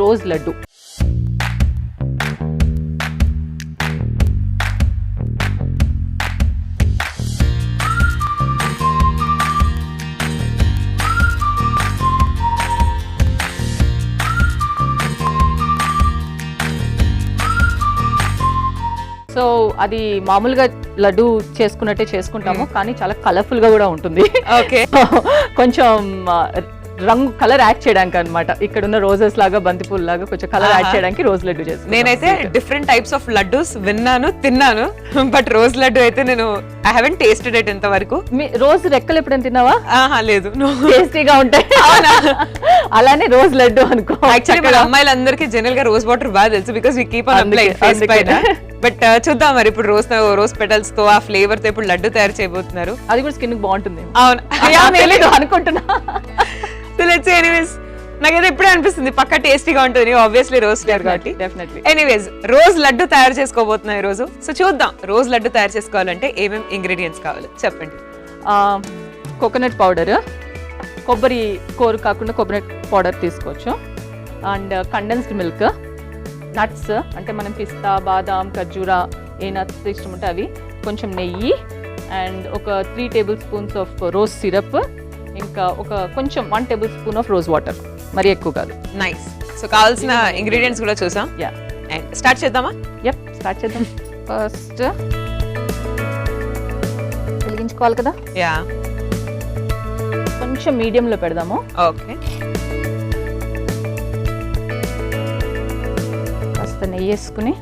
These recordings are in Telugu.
రోజ్ లడ్డు. సో అది మామూలుగా లడ్డు చేసుకున్నట్టే చేసుకుంటాము, కానీ చాలా కలర్ఫుల్ గా కూడా ఉంటుంది. ఓకే, కొంచెం రంగు కలర్ యాడ్ చేయడానికి అన్నమాట. ఇక్కడ ఉన్న రోజెస్ లాగా బంతిపూల్ లాగా కొంచెం కలర్ యాడ్ చేయడానికి రోజ్ లడ్డు చేస్తాను. నేనైతే డిఫరెంట్ టైప్స్ ఆఫ్ లడ్డూస్ విన్నాను, తిన్నాను, బట్ రోజ్ లడ్డు అయితే నేను ఐ హావెంట్ టేస్టెడ్ ఇట్ ఇంతవరకు. రోజ్ రెక్కలు ఎప్పుడైనా తిన్నావా? లేదు, టేస్టీగా ఉంటాయి. అలానే రోజ్ లడ్డు అనుకో. యాక్చువల్లీ మన అమ్మాయిలందరికీ జనరల్ గా రోజ్ వాటర్ బాగా తెలుసు, because we keep on applying face పైన. బట్ చూద్దాం మరి ఇప్పుడు రోజ్ పెటల్స్ తో ఆ ఫ్లేవర్ తో ఇప్పుడు లడ్డు తయారు చేయబోతున్నారు. అది కూడా స్కిన్ బాగుంటుంది. అవును, అనుకుంటున్నా. నాకైతే ఇప్పుడే అనిపిస్తుంది పక్కా టేస్టీగా ఉంటుంది, ఆబ్వియస్లీ రోజ్ కాబట్టి. డెఫినెట్లీ. ఎనీవేస్, రోజ్ లడ్డు తయారు చేసుకోబోతున్నాం ఈ రోజు. సో చూద్దాం రోజ్ లడ్డు తయారు చేసుకోవాలంటే ఏమేమి ఇంగ్రీడియంట్స్ కావాలి చెప్పండి. కోకోనట్ పౌడర్, కొబ్బరి కోరు కాకుండా కోకోనట్ పౌడర్ తీసుకోవచ్చు. అండ్ కండెన్స్డ్ మిల్క్, నట్స్ అంటే మనం పిస్తా, బాదాం, ఖర్జూరా, ఏ నట్స్ ఇష్టం ఉంటే అవి, కొంచెం నెయ్యి, అండ్ ఒక 3 table spoons of rose syrup, ఇంకా ఒక కొంచెం 1 table spoon of rose water, మరి ఎక్కువ కాదు. నైస్. సో కావాల్సిన ఇంగ్రీడియంట్స్ కూడా చూసాం. అండ్ స్టార్ట్ చేద్దామా? స్టార్ట్ చేద్దాం. ఫస్ట్ వెలిగించుకోవాలి కదా. కొంచెం మీడియంలో పెడదాము. ఓకే, కాస్త నెయ్యి వేసుకుని,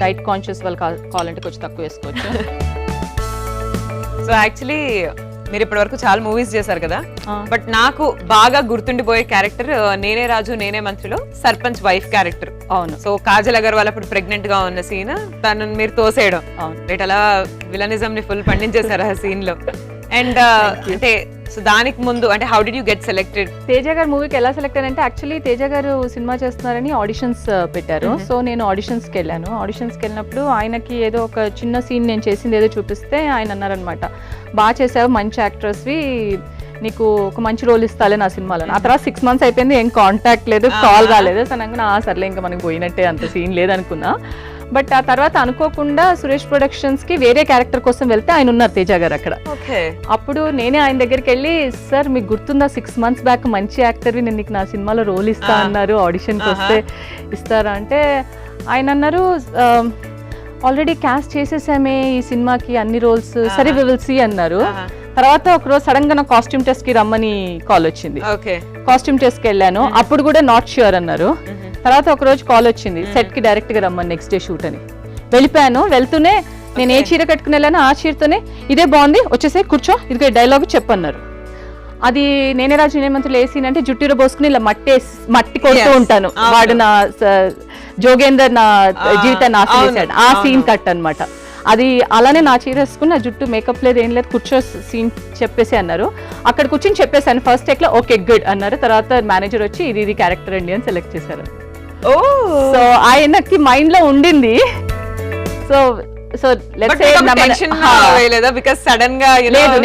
డైట్ కాన్షియస్ వాళ్ళు కావాలంటే కొంచెం తక్కువ వేసుకోవచ్చు. సో యాక్చువల్లీ మీరు ఇప్పటి వరకు చాలా మూవీస్ చేశారు కదా, బట్ నాకు బాగా గుర్తుండిపోయే క్యారెక్టర్ నేనే రాజు నేనే మంత్రిలో సర్పంచ్ వైఫ్ క్యారెక్టర్. అవును. సో కాజల్ అగర్వాల్ అప్పుడు ప్రెగ్నెంట్ గా ఉన్న సీన్, తను మీరు తోసేయడం, రైట్, అలా విలనిజం ని ఫుల్ పండించేశారు ఆ సీన్ లో. అండ్ అంటే సో దానికి ముందు అంటే how did you get selected? Teja గారు మూవీకి ఎలా సెలెక్ట్ అయ్యానంటే, యాక్చువల్లీ తేజ గారు సినిమా చేస్తున్నారని ఆడిషన్స్ పెట్టారు. సో నేను ఆడిషన్స్కి వెళ్ళాను. ఆడిషన్స్కి వెళ్ళినప్పుడు ఆయనకి ఏదో ఒక చిన్న సీన్ నేను చేసింది ఏదో చూపిస్తే ఆయన అన్నారనమాట, బాగా చేసావు, మంచి యాక్ట్రెస్వి, నీకు ఒక మంచి రోల్ ఇస్తాలే నా సినిమాలో. ఆ తర్వాత 6 months అయిపోయింది, ఏం కాంటాక్ట్ లేదు, కాల్ రాలేదు. సో నాకు సర్లే ఇంకా మనకి పోయినట్టే, అంత సీన్ లేదనుకున్నా. బట్ ఆ తర్వాత అనుకోకుండా సురేష్ ప్రొడక్షన్స్ కి వేరే క్యారెక్టర్ కోసం వెళ్తే ఆయన ఉన్నారు తేజ గారు అక్కడ. అప్పుడు నేనే ఆయన దగ్గరికి వెళ్ళి, సార్ మీకు గుర్తుందా 6 months బ్యాక్ మంచి యాక్టర్వి, నేను నీకు నా సినిమాలో రోల్ ఇస్తా అన్నారు, ఆడిషన్కి వస్తే ఇస్తారా అంటే, ఆయన అన్నారు ఆల్రెడీ క్యాస్ట్ చేసేసామే ఈ సినిమాకి అన్ని రోల్స్, సరే వి విల్ సీ అన్నారు. తర్వాత ఒకరోజు సడన్ గా నా కాస్ట్యూమ్ టెస్ట్ కి రమ్మని కాల్ వచ్చింది. కాస్ట్యూమ్ టెస్ట్ కి వెళ్ళాను, అప్పుడు కూడా నాట్ ష్యూర్ అన్నారు. తర్వాత ఒక రోజు కాల్ వచ్చింది, సెట్ కి డైరెక్ట్ గా రమ్మని, నెక్స్ట్ డే షూట్ అని. వెళ్ళిపోయాను. వెళ్తూనే నేను ఏ చీర కట్టుకుని వెళ్ళాను ఆ చీరతోనే, ఇదే బాగుంది వచ్చేసే కూర్చో, ఇది డైలాగ్ చెప్పన్నారు. అది నేనే రాజు నేనే మంత్రులు ఏ సీన్ అంటే, జుట్టిలో పోసుకుని ఇలా మట్టి కొడుతూ ఉంటాను, వాడు నా జోగేందర్ నా జీవితాన్ని ఆశించాడు, ఆ సీన్ కట్ అనమాట. అది అలానే నా చీర వేసుకుని, నా జుట్టు మేకప్ లేదు ఏం లేదు, కూర్చో సీన్ చెప్పేసి అన్నారు. అక్కడ కూర్చొని చెప్పేసాను ఫస్ట్ టేక్ లో, ఓకే గుడ్ అన్నారు. తర్వాత మేనేజర్ వచ్చి ఇది క్యారెక్టర్ అండి అని సెలెక్ట్ చేశారు. సో ఆయనకి మైండ్ లో ఉండింది. సో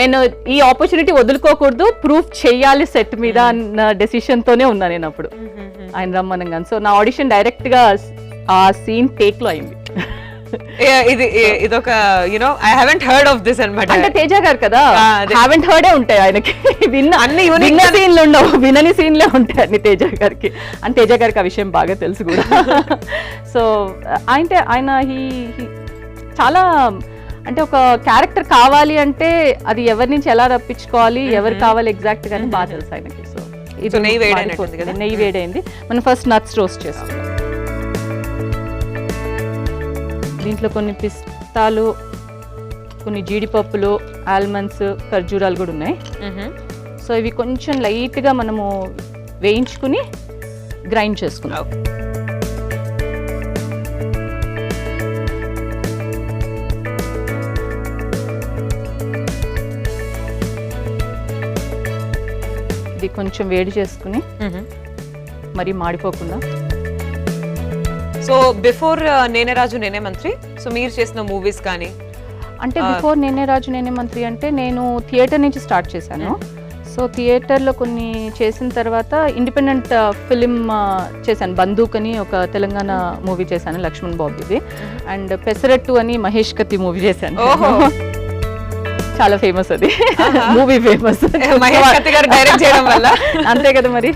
నేను ఈ ఆపర్చునిటీ వదులుకోకూడదు, ప్రూఫ్ చెయ్యాలి సెట్ మీద అన్న డెసిషన్ తోనే ఉన్నా నేను అప్పుడు ఆయన రమ్మనంగా. సో నా ఆడిషన్ డైరెక్ట్ గా ఆ సీన్ టేక్ లో అయింది. ఇదొక you know I haven't heard of this అన్నమాట. అంటే తేజ గారు కదా, హావెంట్ హర్డే ఉంటాయి ఆయనకి, విన్న సీన్లు ఉండవు, వినని సీన్లే ఉంటాయి అన్ని తేజ గారికి. అంటే తేజ గారికి ఆ విషయం బాగా తెలుసు కూడా. సో అంటే ఆయన చాలా అంటే ఒక క్యారెక్టర్ కావాలి అంటే అది ఎవరి నుంచి ఎలా రప్పించుకోవాలి, ఎవరు కావాలి ఎగ్జాక్ట్ గానీ బాగా తెలుసు ఆయనకి. సో ఇది నెయ్యి వేడైంది. మనం ఫస్ట్ నట్స్ రోస్ట్ చేసుకుంటాం. దీంట్లో కొన్ని పిస్తాలు, కొన్ని జీడిపప్పులు, ఆల్మండ్స్, ఖర్జూరాలు కూడా ఉన్నాయి. సో ఇవి కొంచెం లైట్గా మనము వేయించుకుని గ్రైండ్ చేసుకున్నాం. ఇది కొంచెం వేడి చేసుకుని మరి మాడిపోకుండా. సో బిఫోర్ నేనే రాజు నేనే మంత్రి, సో మీరు చేసిన మూవీస్ కానీ అంటే బిఫోర్ నేనే రాజు నేనే మంత్రి అంటే నేను థియేటర్ నుంచి స్టార్ట్ చేశాను. సో సో థియేటర్లో కొన్ని చేసిన తర్వాత ఇండిపెండెంట్ ఫిలిం చేశాను. బందూక్ అని ఒక తెలంగాణ మూవీ చేశాను, లక్ష్మణ్ బాబుది. అండ్ పెసరట్టు అని మహేష్ కత్తి మూవీ చేశాను. చాలా ఫేమస్ అది మూవీ, ఫేమస్ మహేష్ కత్తి గారు డైరెక్ట్ చేయడం వల్ల. అంతే కదా మరి.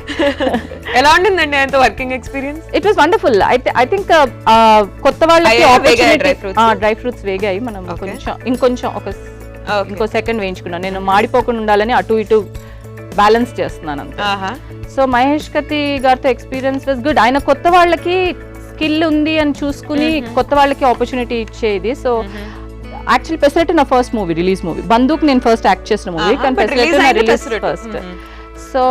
ఎలా ఉండిందండి అంత working experience? It was wonderful. I think కొత్త వాళ్ళకి డ్రై ఫ్రూట్స్ వేగాయి. మనం కొంచెం ఇంకొంచెం ఇంకో సెకండ్ వేయించుకున్నాను. నేను మాడిపోకుండా ఉండాలని అటు ఇటు బ్యాలెన్స్ చేస్తున్నాను అంతే. సో మహేష్ కత్తి గారితో ఎక్స్పీరియన్స్ వాజ్ గుడ్. ఆయన కొత్త వాళ్ళకి స్కిల్ ఉంది అని చూసుకుని కొత్త వాళ్ళకి ఆపర్చునిటీ ఇచ్చేది. సో యాక్చువల్లీ పెసరట్టు నా ఫస్ట్ మూవీ, రిలీజ్ మూవీ. బందూక్ నేను ఫస్ట్ యాక్ట్ చేసిన మూవీ, కానీ పెసరట్టు నా release first. So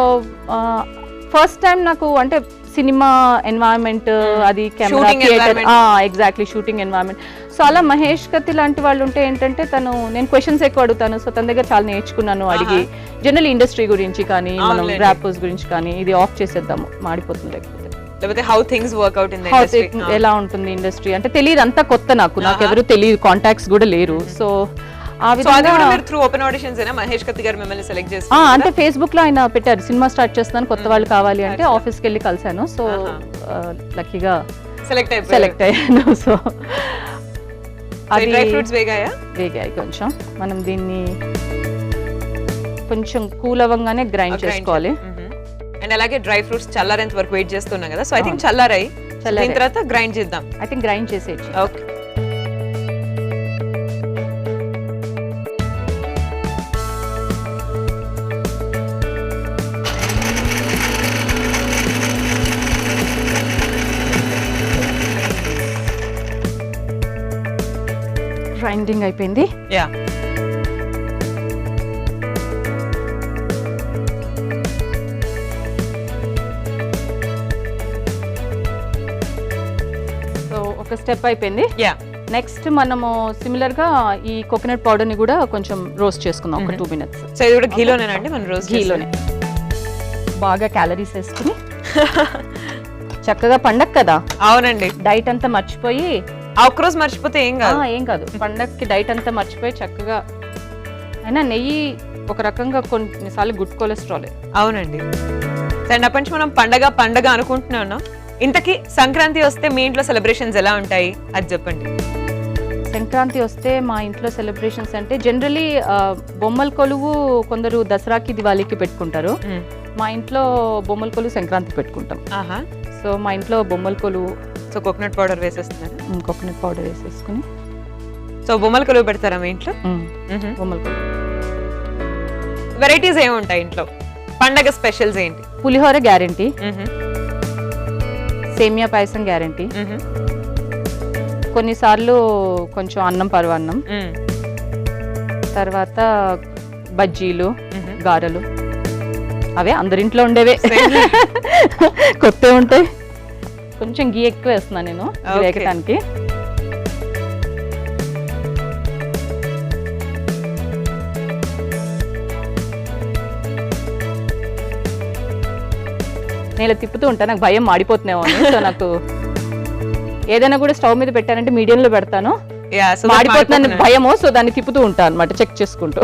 first time నాకు అంటే సినిమా ఎన్వైరన్మెంట్, అది camera, theatre, exactly shooting environment. So అలా మహేష్ కత్తి లాంటి వాళ్ళు ఉంటే ఏంటంటే నేను క్వశ్చన్స్ ఎక్కువ అడుగుతాను. సో తన దగ్గర చాలా నేర్చుకున్నాను అడిగి. జనరల్ ఇండస్ట్రీ గురించి కానీ, మనం ర్యాపర్స్ గురించి కానీ, ఇది ఆఫ్ చేసేద్దాము మాడిపోతుంది లేకపోతే how things work out in the industry, ఎలా ఉంటుంది ఇండస్ట్రీ అంటే తెలియదు. అంతా కొత్త నాకు ఎవరు తెలియదు, కాంటాక్ట్స్ కూడా లేరు. సో ఆ విధంగా త్రూ ఓపెన్ ఆడిషన్స్ అయినా మహేష్ కత్తి గారు మిమ్మల్ని సెలెక్ట్ చేసి అంటే ఫేస్బుక్ లో ఆయన పెట్టారు, సినిమా స్టార్ట్ చేస్తున్నాను, కొత్త వాళ్ళు కావాలి అంటే ఆఫీస్కి వెళ్ళి కలిసాను. సో లక్కీగా సెలెక్ట్ అయ్యాను. సో అది డ్రై ఫ్రూట్స్ వేగాయి కొంచెం. మనం దీన్ని కొంచెం కూల్ అవ్వగానే గ్రైండ్ చేసుకోవాలి. అండ్ అలాగే డ్రై ఫ్రూట్స్ చల్లారేంత వరకు వెయిట్ చేస్తున్నాం కదా. సో ఐ థింక్ చల్లారాయి, దీని తర్వాత గ్రైండ్ చేద్దాం. ఐ థింక్ గ్రైండ్ చేసేయచ్చు. ఓకే. గ్రైండింగ్ అయిపోయింది. యా. సో ఒక స్టెప్ అయిపోయింది. యా. నెక్స్ట్ మనము సిమిలర్ గా ఈ కోకోనట్ పౌడర్ ని కూడా కొంచెం రోస్ట్ చేసుకుందాం ఒక 2 minutes. సో ఇది కూడా ఘీలోనేనండి మనం రోస్ట్? ఘీలోనే. బాగా క్యాలరీస్ వేసుకుని చక్కగా పండగ కదా. అవునండి. డైట్ అంతా మర్చిపోయి, ఒక్కరోజు మర్చిపోతే ఏం కాదు. పండగకి డైట్ అంతా మర్చిపోయి చక్కగా. అయినా నెయ్యి ఒక రకంగా కొన్నిసార్లు గుడ్ కొలెస్ట్రాలే. అవునండి. అండ్ అప్పటి నుంచి మనం పండగ అనుకుంటూనే ఉన్నాం. ఇంతకీ సంక్రాంతి వస్తే మీ ఇంట్లో సెలబ్రేషన్స్ ఎలా ఉంటాయి అది చెప్పండి. సంక్రాంతి వస్తే మా ఇంట్లో సెలబ్రేషన్స్ అంటే జనరలీ బొమ్మల కొలువు కొందరు దసరాకి, దివాళీకి పెట్టుకుంటారు. మా ఇంట్లో బొమ్మల కొలువు సంక్రాంతి పెట్టుకుంటాం. సో మా ఇంట్లో బొమ్మల కొలువు. సో కోకోనట్ పౌడర్ వేసేస్తున్నారు? కోకోనట్ పౌడర్ వేసేసుకుని. సో బొమ్మల కొలువు పెడతారా మీ ఇంట్లో? బొమ్మల కొలువు. వెరైటీస్ ఏమి ఉంటాయి ఇంట్లో? పండగ స్పెషల్స్ ఏంటి? పులిహోర గ్యారెంటీ, సేమియా పాయసం గ్యారెంటీ, కొన్నిసార్లు కొంచెం అన్నం పరవాన్నం, తర్వాత బజ్జీలు, గారెలు. అవే అందరింట్లో ఉండేవే, కొత్త ఉంటాయి. కొంచెం గీ ఎక్కువ వేస్తున్నాను నేను వేగటానికి. నేను తిప్పుతూ ఉంటాను, నాకు భయం మాడిపోతున్నామో అని. సో నాకు ఏదైనా కూడా స్టవ్ మీద పెట్టానంటే మీడియంలో పెడతాను, మాడిపోతుందని భయము. సో దాన్ని తిప్పుతూ ఉంటాను అనమాట, చెక్ చేసుకుంటూ.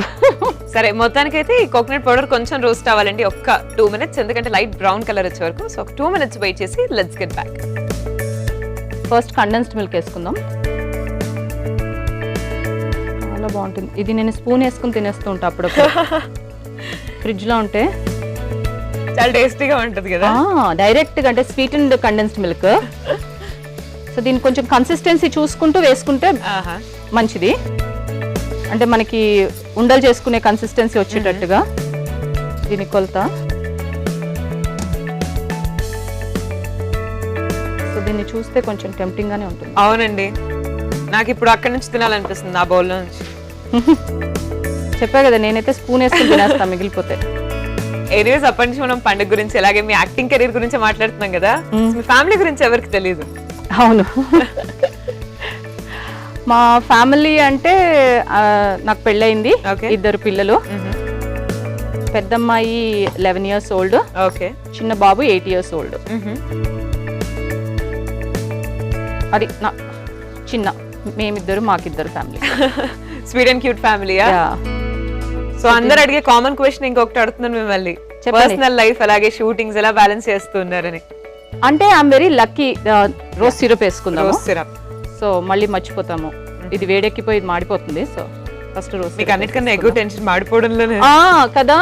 సరే, మొత్తానికైతే ఈ కోకోనట్ పౌడర్ కొంచెం రోస్ట్ అవ్వాలండి, ఒక్క 2 minutes, ఎందుకంటే లైట్ బ్రౌన్ కలర్ వచ్చే వరకు. సో ఒక 2 minutes వెయిట్ చేసి let's get back. First condensed milk వేసుకుందాం. చాలా బాగుంటుంది ఇది. నేను స్పూన్ వేసుకుని తినేస్తూ ఉంటా అప్పుడప్పుడు. ఫ్రిడ్జ్ లో ఉంటే చాలా టేస్టీగా ఉంటుంది కదా. డైరెక్ట్ గా అంటే sweet and condensed milk. So దీన్ని కొంచెం కన్సిస్టెన్సీ చూసుకుంటూ వేసుకుంటే మంచిది. అంటే మనకి ఉండలు చేసుకునే కన్సిస్టెన్సీ వచ్చేటట్టుగా దీని కొలత. సో దీన్ని చూస్తే కొంచెం టెంప్టింగ్ గానే ఉంటుంది. అవునండి, నాకు ఇప్పుడు అక్కడి నుంచి తినాలనిపిస్తుంది, ఆ బౌల్లో నుంచి. చెప్పా కదా, నేనైతే స్పూన్ వేసుకుని తినేస్తా మిగిలిపోతే. ఎనీవేస్, అప్పటి నుంచి మనం పండుగ గురించి, అలాగే మీ యాక్టింగ్ కెరీర్ గురించి మాట్లాడుతున్నాం కదా. మీ ఫ్యామిలీ గురించి ఎవరికి తెలియదు. అవును, మా ఫ్యామిలీ అంటే నాకు పెళ్ళయింది, 2 పిల్లలు. పెద్దమ్మాయి 11 years old, చిన్న బాబు 8 years old. అది నా చిన్న, మేమిద్దరు, మాకిద్దరు family. Sweet and cute family. So so అందరు అడిగే కామన్ క్వశ్చన్ ఇంకొకటి అడుగుతున్నాను మిమ్మల్ని, పర్సనల్ లైఫ్ అలాగే షూటింగ్స్ ఎలా బ్యాలెన్స్ చేస్తున్నారని. అంటే I'm very lucky. Rose syrup వేసుకుందాం, రోజ్ సిరప్. సో మళ్ళీ మర్చిపోతాము, ఇది వేడెక్కిపోయి ఇది మాడిపోతుంది. సో ఫస్ట్ రోజ్ మీకు అన్నిటికన్నా ఎక్కువ టెన్షన్ మాడిపోవడంలోనే కదా.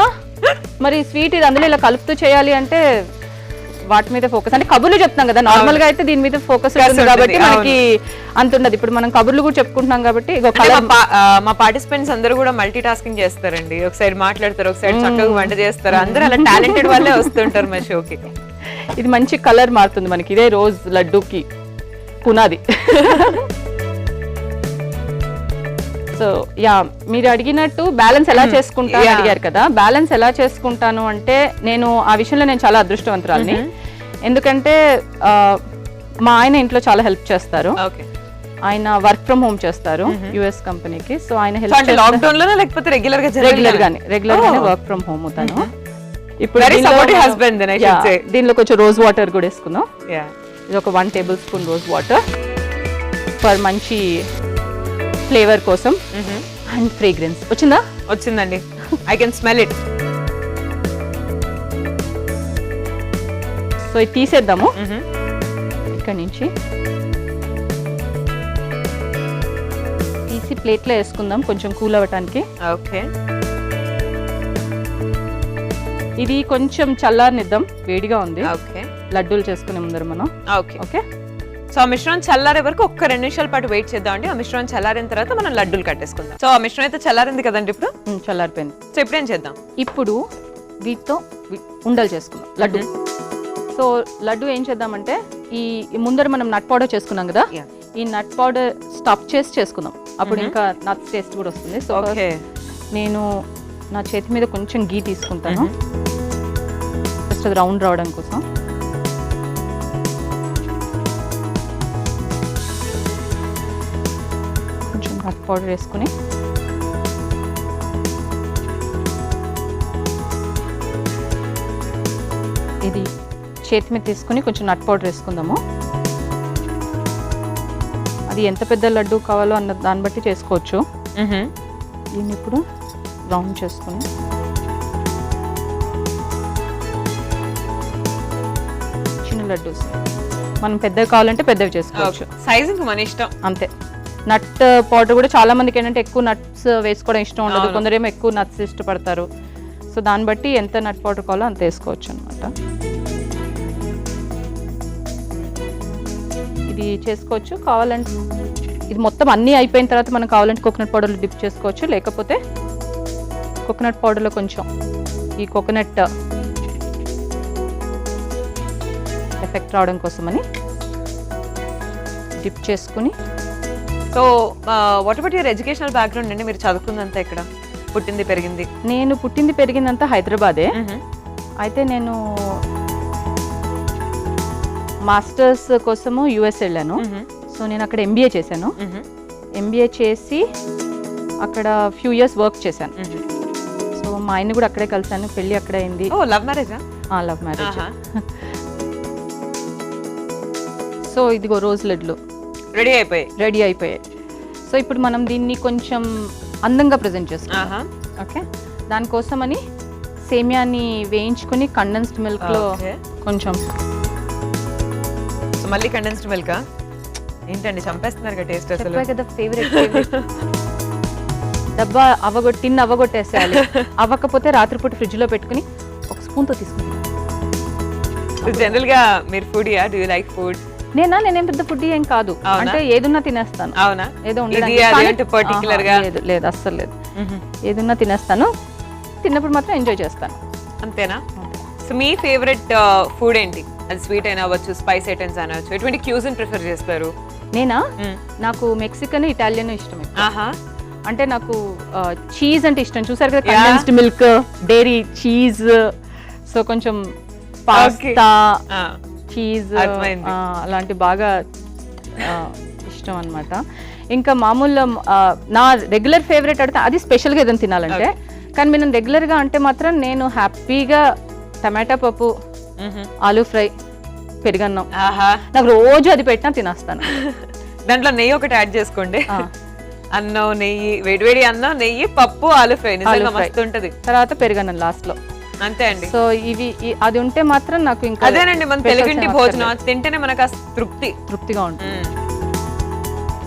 మరి స్వీట్ ఇది అందులో ఇలా కలుపుతూ చేయాలి అంటే వాటి మీద ఫోకస్, అంటే కబుర్లు చెప్తాం కదా నార్మల్ గా అయితే దీని మీద ఫోకస్ ఉంటుంది కాబట్టి మనకి అంత ఉండదు. ఇప్పుడు మనం కబుర్లు కూడా చెప్పుకుంటున్నాం కాబట్టి మా పార్టిసిపెంట్స్ అందరూ కూడా మల్టీ టాస్కింగ్ చేస్తారండి. ఒక సైడ్ మాట్లాడతారు, ఒక సైడ్ చక్కగా వంట చేస్తారు. అందరూ అలా టాలెంటెడ్ వాళ్ళే వస్తుంటారు మా షోకి. ఇది మంచి కలర్ మారుతుంది మనకి, ఇదే రోజ్ లడ్డూకి పునాది. సో యా, మీరు అడిగినట్టు బ్యాలెన్స్ ఎలా చేసుకుంటాను అడిగారు కదా. బ్యాలెన్స్ ఎలా చేసుకుంటాను అంటే నేను ఆ విషయంలో నేను చాలా అదృష్టవంతురాలిని. ఎందుకంటే మా ఆయన ఇంట్లో చాలా హెల్ప్ చేస్తారు. ఆయన వర్క్ ఫ్రమ్ హోమ్ చేస్తారు యుఎస్ కంపెనీకి. సో ఆయన హెల్ప్ లాక్డౌన్ లో లేకపోతే రెగ్యులర్ గానే వర్క్ ఫ్రమ్ హోమ్ అవుతాను. ఇప్పుడు దీనిలో కొంచెం రోజ్ వాటర్ కూడా వేసుకుందాం. ఇది ఒక 1 table spoon rose water for మంచి ఫ్లేవర్ కోసం అండ్ ఫ్రేగ్రెన్స్. వచ్చిందండి, I can smell it. So ఇది తీసేద్దాము ఇక్కడ నుంచి, తీసి ప్లేట్లో వేసుకుందాం కొంచెం కూల్ అవ్వటానికి. ఓకే, ఇది కొంచెం చల్లారనిద్దాం, వేడిగా ఉంది. ఓకే, లడ్డూలు చేసుకునే ముందర మనం. Okay okay. సో ఆ మిశ్రమం చల్లారే వరకు ఒక్క 2 నిమిషాల పాటు వెయిట్ చేద్దాం అండి. ఆ మిశ్రమం చల్లారిన తర్వాత మనం లడ్డూలు కట్టేసుకుందాం. సో ఆ మిశ్రమం అయితే చల్లారింది కదండి ఇప్పుడు? చల్లారిపోయింది. సో ఇప్పుడు ఏం చేద్దాం? ఇప్పుడు వీటితో ఉండలు చేసుకుందాం లడ్డు. సో లడ్డు ఏం చేద్దామంటే ఈ ముందర మనం నట్ పౌడర్ చేసుకున్నాం కదా, ఈ నట్ పౌడర్ స్టఫ్ చేసి చేసుకుందాం. అప్పుడు ఇంకా నట్ టేస్ట్ కూడా వస్తుంది. సో నేను నా చేతి మీద కొంచెం గీ తీసుకుంటాను ఫస్ట్, అది రౌండ్ రావడం కోసం. కొంచెం నట్ పౌడర్ వేసుకుని ఇది చేతి మీద తీసుకుని కొంచెం నట్ పౌడర్ వేసుకుందాము. అది ఎంత పెద్ద లడ్డు కావాలో అన్న దాన్ని బట్టి చేసుకోవచ్చు. దీన్ని ఇప్పుడు రౌండ్ చేసుకుని చిన్న లడ్డూస్ మనం పెద్దవి కావాలంటే పెద్దవి చేసుకోవచ్చు. సైజింగ్ మన ఇష్టం అంతే. నట్ పౌడర్ కూడా చాలా మందికి ఏంటంటే ఎక్కువ నట్స్ వేసుకోవడం ఇష్టం ఉండదు, కొందరేమో ఎక్కువ నట్స్ ఇష్టపడతారు. సో దాన్ని బట్టి ఎంత నట్ పౌడర్ కావాలో అంత వేసుకోవచ్చు అనమాట. ఇది చేసుకోవచ్చు కావాలంటే. ఇది మొత్తం అన్నీ అయిపోయిన తర్వాత మనం కావాలంటే కోకోనట్ పౌడర్లో డిప్ చేసుకోవచ్చు, లేకపోతే కోకోనట్ పౌడర్లో కొంచెం ఈ కోకోనట్ ఎఫెక్ట్ రావడం కోసమని డిప్ చేసుకుని. So what about your educational background అండి? మీరు చదువుకుందంతా ఇక్కడ, పుట్టింది పెరిగింది? నేను పుట్టింది పెరిగిందంతా హైదరాబాదే. అయితే నేను మాస్టర్స్ కోసము యుఎస్ వెళ్ళాను. సో నేను అక్కడ ఎంబీఏ చేశాను. ఎంబీఏ చేసి అక్కడ ఫ్యూ ఇయర్స్ వర్క్ చేశాను. సో మా ఆయన కూడా అక్కడే కలిసాను, పెళ్ళి అక్కడే అయింది. లవ్ మ్యారేజా? Love marriage. సో ఇదిగో రోజ్ లడ్లు రెడీ అయిపోయాయి. సో ఇప్పుడు మనం దీన్ని కొంచెం అందంగా ప్రజెంట్ చేసుకుంటాం. ఓకే, దానికోసమని సేమియాని వేయించుకుని కండెన్స్డ్ మిల్క్ లో కొంచెం. సో మళ్ళీ కండెన్స్డ్ మిల్క్ ఏంటండి చంపేస్తున్నారు కదా టేస్ట్ అసలు. చెప్పే కదా ఫేవరెట్. డబ్బా అవ్వగొట్టేసేయాలి. అవ్వకపోతే రాత్రిపూట ఫ్రిడ్జ్ లో పెట్టుకుని ఒక స్పూన్ తో తీసుకుంటాం. జనరల్ గా మీరు ఫుడీయా? Do you like food? నేనేం పెద్ద ఫుడ్ ఏం కాదు, అంటే ఏదున్నా తినేస్తాను. అవునా? ఏదో లేదు, అస్సలు లేదు. ఏదున్నా తినేస్తాను, తిన్నప్పుడు మాత్రం ఎంజాయ్ చేస్తాను. అంతేనా? సో మీ ఫేవరెట్ ఫుడ్ ఏంటి? అది స్వీట్ అయినా అవ్వచ్చు, స్పైస్ ఐటమ్స్ అనవచ్చు. ఎటువంటి క్యూజిన్ ప్రిఫర్ చేస్తారు? నేనా? నాకు మెక్సికన్, ఇటాలియన్ ఇష్టం. అంటే నాకు చీజ్ అంటే ఇష్టం. చూసారు కదా, condensed milk, dairy cheese. So కొంచెం పాస్తా, చీజ్ అలాంటి బాగా ఇష్టం అన్నమాట. ఇంకా మామూలు నా రెగ్యులర్ ఫేవరెట్ అడితే అది స్పెషల్గా ఏదైనా తినాలంటే. కానీ నేను రెగ్యులర్గా అంటే మాత్రం నేను హ్యాపీగా టమాటా పప్పు, ఆలూ ఫ్రై, పెరుగన్నం, నాకు రోజు అది పెట్టినా తినేస్తాను. దాంట్లో నెయ్యి ఒకటి యాడ్ చేసుకోండి. అన్నం నెయ్యి, వేడివేడి అన్నం నెయ్యి, పప్పు, ఆలు ఫ్రై నిజంగా fry. మస్తు ఉంటది. తర్వాత పెరుగన్నం లాస్ట్ లో. అంతే అండి. సో అది ఉంటే మాత్రం నాకు ఇంకా అదేనండి మన తెలుగింటి భోజనం, అది తింటేనే మనకు ఆ తృప్తిగా ఉంటుంది.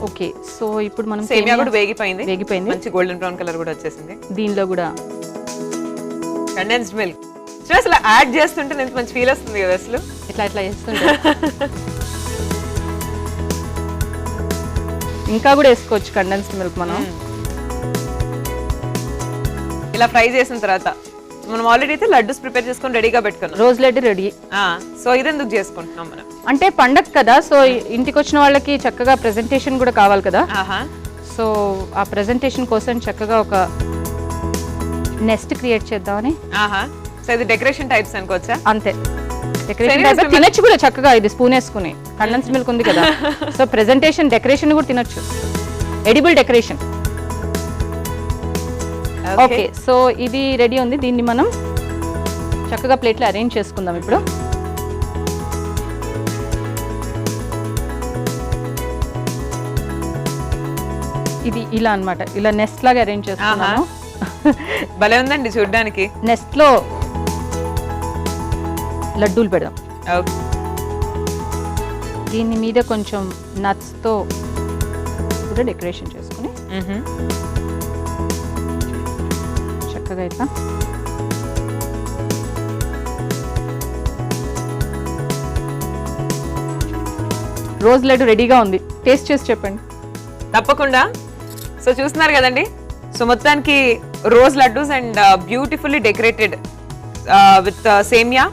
ఓకే, సో ఇప్పుడు మనం సేమియా కూడా వేగిపోయింది, వేగిపోయింది, మంచి గోల్డెన్ బ్రౌన్ కలర్ కూడా వచ్చేసింది. దీనిలో కూడా కండెన్స్డ్ మిల్క్ అసలు యాడ్ చేస్తుంటే ఎంత మంచి ఫీల్ వస్తుంది కదా అసలు. ఇట్లా చేస్తుంటే ఇంకా కూడా వేసుకోవచ్చు కండెన్స్డ్ మిల్క్ మనం. ఇలా ఫ్రై చేసిన తర్వాత మనం ఆల్రెడీ అయితే లడ్డూస్ ప్రిపేర్ చేసుకొని రెడీగా పెట్టుకున్నాం. Rose laddu ready. సో ఇది ఎందుకు చేసుకుంటున్నాం మనం అంటే పండగ కదా, సో ఇంటికి వచ్చిన వాళ్ళకి చక్కగా ప్రెజెంటేషన్ కూడా కావాలి కదా. సో ఆ ప్రెజెంటేషన్ కోసం చక్కగా ఒక నెస్ట్ క్రియేట్ చేద్దామని. సో ఇది డెకరేషన్ టైప్స్ అనుకోవచ్చా? అంతే, డెకరేషన్ టైప్ తినొచ్చు కూడా చక్కగా, ఇది స్పూన్ వేసుకుని. కండెన్స్ మిల్క్ ఉంది కదా, సో ప్రెజెంటేషన్ డెకరేషన్ కూడా తినొచ్చు, ఎడిబుల్ డెకరేషన్. ఓకే, సో ఇది రెడీ ఉంది. దీన్ని మనం చక్కగా ప్లేట్లో అరేంజ్ చేసుకుందాం ఇప్పుడు. ఇది ఇలా అన్నమాట, ఇలా నెస్ట్ లాగా అరేంజ్ చేసుకున్నాము. భలే ఉందండి చూడడానికి. నెస్ట్ లో లడ్డూలు పెడదాం. దీని మీద కొంచెం నట్స్ తో కూడా డెకరేషన్ చేసుకుని చక్కగా ఇట్లా రోజ్ లడ్డు రెడీగా ఉంది. టేస్ట్ చేసి చెప్పండి. తప్పకుండా. సో చూస్తున్నారు కదండి, సో మొత్తానికి rose laddoos and beautifully decorated with semiya.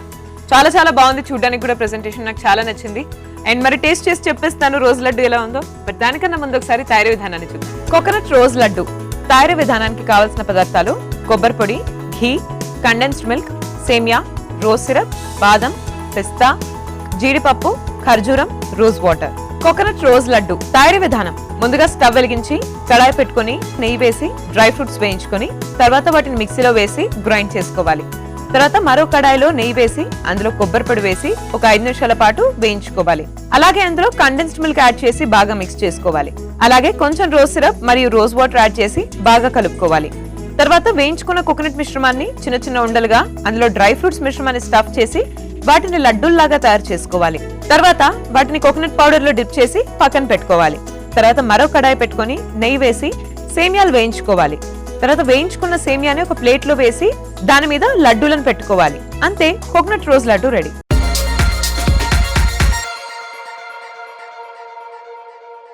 చాలా చాలా బాగుంది చూడడానికి కూడా, ప్రెజెంటేషన్ నాకు చాలా నచ్చింది. అండ్ మరి టేస్ట్ చేసి చెప్పేస్తాను రోజ్ లడ్డు ఎలా ఉందో. బట్ దానికన్నా ముందు ఒకసారి తయారీ విధానాన్ని చూద్దాం. కోకోనట్ రోజ్ లడ్డు తయారీ విధానానికి కావాల్సిన పదార్థాలు: కొబ్బరి పొడి, ఘీ, కండెన్స్డ్ మిల్క్, సేమియా, రోజ్ సిరప్, బాదం, పిస్తా, జీడిపప్పు, ఖర్జూరం, rose water. Coconut rose laddu తయారీ విధానం: ముందుగా స్టవ్ వెలిగించి కడాయి పెట్టుకొని నెయ్యి వేసి డ్రై ఫ్రూట్స్ వేయించుకొని తర్వాత వాటిని మిక్సీలో వేసి గ్రైండ్ చేసుకోవాలి. తర్వాత మరో కడాయిలో నెయ్యి వేసి అందులో కొబ్బరి పొడి వేసి ఒక 5 నిమిషాల పాటు వేయించుకోవాలి. అలాగే అందులో కండెన్స్డ్ మిల్క్ యాడ్ చేసి బాగా మిక్స్ చేసుకోవాలి. అలాగే కొంచెం రోజ్ సిరప్ మరియు రోజ్ వాటర్ యాడ్ చేసి బాగా కలుపుకోవాలి. తర్వాత వేయించుకున్న కోకోనట్ మిశ్రమాన్ని చిన్న చిన్న ఉండలుగా అందులో డ్రై ఫ్రూట్స్ మిశ్రమాన్ని స్టఫ్ చేసి వాటిని లడ్డూల్లాగా తయారు చేసుకోవాలి. తర్వాత వాటిని కోకోనట్ పౌడర్ లో డిప్ చేసి పక్కన పెట్టుకోవాలి. తర్వాత మరో కడాయి పెట్టుకొని నెయ్యి వేసి సేమియాలు వేయించుకోవాలి. తర్వాత వేయించుకున్న సేమియాని ఒక ప్లేట్ లో వేసి దాని మీద లడ్డూలను పెట్టుకోవాలి. అంతే, కోకోనట్ రోజ్ లడ్డు రెడీ.